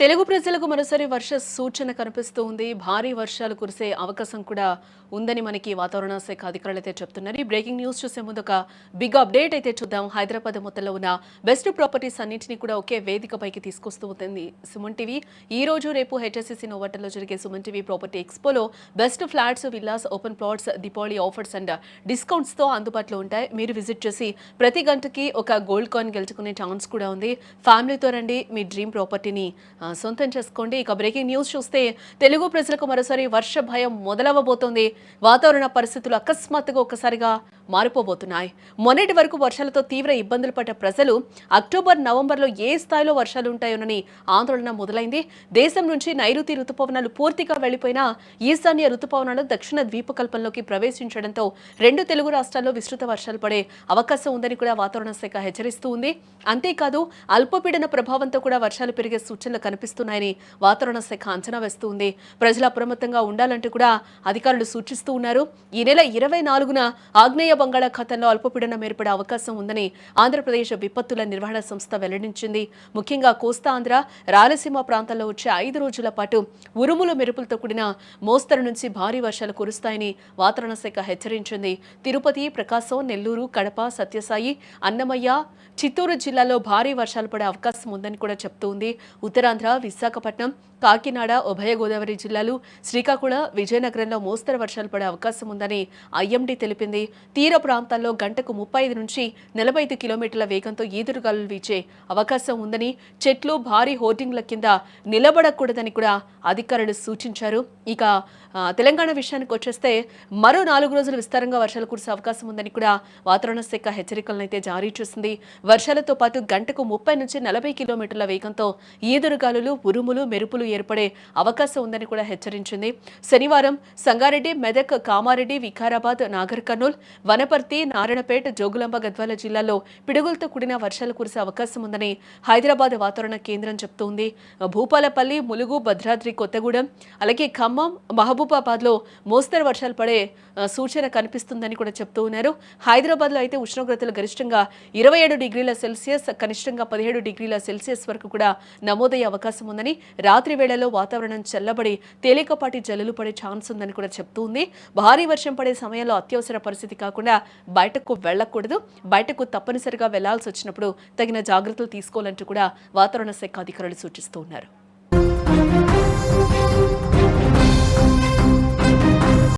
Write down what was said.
తెలుగు ప్రజలకు మరోసారి వర్ష సూచన కనిపిస్తూ ఉంది. భారీ వర్షాలు కురిసే అవకాశం కూడా ఉందని మనకి వాతావరణ శాఖ అధికారులు అయితే చెప్తున్నారు. ఈ బ్రేకింగ్ న్యూస్ చూసే ముందు ఒక బిగ్ అప్డేట్ అయితే చూద్దాం. హైదరాబాద్ మొత్తంలో ఉన్న బెస్ట్ ప్రాపర్టీస్ అన్నింటినీ కూడా ఒకే వేదికపైకి తీసుకొస్తూ ఉంటుంది సుమన్ టీవీ. ఈ రోజు రేపు హెచ్ఎస్సిసి నోవాటల్లో జరిగే సుమన్ టీవీ ప్రాపర్టీ ఎక్స్పోలో best flats, villas, open plots, Deepavali offers and discounts తో అందుబాటులో ఉంటాయి. మీరు విజిట్ చేసి ప్రతి గంటకి ఒక గోల్డ్ కాయిన్ గెలుచుకునే ఛాన్స్ కూడా ఉంది. ఫ్యామిలీతో రండి, మీ డ్రీమ్ ప్రాపర్టీని సొంతం చేసుకోండి. ఇక బ్రేకింగ్ న్యూస్ చూస్తే తెలుగు ప్రజలకు మరోసారి వర్ష భయం మొదలవబోతోంది. వాతావరణ పరిస్థితులు అకస్మాత్తుగా ఒక్కసారిగా మారిపోబోతున్నాయి. మొన్నటి వరకు వర్షాలతో తీవ్ర ఇబ్బందులు పడ్డ ప్రజలు అక్టోబర్, నవంబర్లో ఏ స్థాయిలో వర్షాలు ఉంటాయోనని ఆందోళన మొదలైంది. దేశం నుంచి నైరుతి రుతుపవనాలు పూర్తిగా వెళ్లిపోయినా ఈశాన్య రుతుపవనాలు దక్షిణ ద్వీపకల్పంలోకి ప్రవేశించడంతో రెండు తెలుగు రాష్ట్రాల్లో విస్తృత వర్షాలు పడే అవకాశం ఉందని కూడా వాతావరణ శాఖ హెచ్చరిస్తూ ఉంది. అంతేకాదు అల్పపీడన ప్రభావంతో కూడా వర్షాలు పెరిగే సూచనలు కనిపిస్తున్నాయని వాతావరణ శాఖ అంచనా వేస్తూ ఉంది. ప్రజలు అప్రమత్తంగా ఉండాలంటూ కూడా అధికారులు సూచిస్తూ ఉన్నారు. ఈ నెల 24న ఆగ్నేయ బంగాళాఖాతంలో అల్పపీడనం ఏర్పడే అవకాశం ఉందని ఆంధ్రప్రదేశ్ విపత్తుల నిర్వహణ సంస్థ వెల్లడించింది. ముఖ్యంగా కోస్తా ఆంధ్ర, రాయలసీమ ప్రాంతాల్లో వచ్చే 5 రోజుల పాటు ఉరుములు మెరుపులతో కూడిన మోస్తరు నుంచి భారీ వర్షాలు కురుస్తాయని వాతావరణ శాఖ హెచ్చరించింది. తిరుపతి, ప్రకాశం, నెల్లూరు, కడప, సత్యసాయి, అన్నమయ్య, చిత్తూరు జిల్లాలో భారీ వర్షాలు పడే అవకాశం ఉందని కూడా చెప్తోంది. ఉత్తరాంధ్ర, విశాఖపట్నం, కాకినాడ, ఉభయ గోదావరి జిల్లాలు, శ్రీకాకుళం, విజయనగరంలో మోస్తరు వర్షాలు పడే అవకాశం ఉందని ఐఎండీ తెలిపింది. తీర ప్రాంతాల్లో గంటకు 35 నుంచి 45 కిలోమీటర్ల వేగంతో ఈదురుగాలులు వీచే అవకాశం ఉందని, చెట్లు భారీ హోర్డింగ్ల కింద నిలబడకూడదని కూడా అధికారులు సూచించారు. ఇక తెలంగాణ విషయానికి వచ్చేస్తే మరో 4 రోజులు విస్తారంగా వర్షాలు కురిసే అవకాశం ఉందని కూడా వాతావరణ శాఖ హెచ్చరికలను అయితే జారీ చేసింది. వర్షాలతో పాటు గంటకు 30 నుంచి 40 కిలోమీటర్ల వేగంతో ఈదురుగాలులు, ఉరుములు, మెరుపులు ఏర్పడే అవకాశం ఉందని కూడా హెచ్చరించింది. శనివారం సంగారెడ్డి, మెదక్, కామారెడ్డి, వికారాబాద్, నాగర్ కర్నూల్, వనపర్తి, నారాయణపేట, జోగులాంబ, గద్వాల జిల్లాల్లో పిడుగులతో కూడిన వర్షాలు కురిసే అవకాశం ఉందని హైదరాబాద్ వాతావరణ కేంద్రం చెప్తోంది. భూపాలపల్లి, ములుగు, భద్రాద్రి కొత్తగూడెం, అలాగే ఖమ్మం, మహబూబాబాద్లో మోస్తరు వర్షాలు పడే సూచన కనిపిస్తుందని కూడా చెప్తూ ఉన్నారు. హైదరాబాద్లో అయితే ఉష్ణోగ్రతలు గరిష్టంగా 27 డిగ్రీల సెల్సియస్, కనిష్టంగా 17 డిగ్రీల సెల్సియస్ వరకు కూడా నమోదయ్యే అవకాశం ఉందని, రాత్రి వేళల్లో వాతావరణం చల్లబడి తేలికపాటి జల్లులు పడే ఛాన్స్ ఉందని కూడా చెప్తుంది. భారీ వర్షం పడే సమయంలో అత్యవసర పరిస్థితి కాకుండా బయటకు వెళ్లకూడదు. బయటకు తప్పనిసరిగా వెళ్లాల్సి వచ్చినప్పుడు తగిన జాగ్రత్తలు తీసుకోవాలంటూ కూడా వాతావరణ శాఖ అధికారులు సూచిస్తూ ఉన్నారు.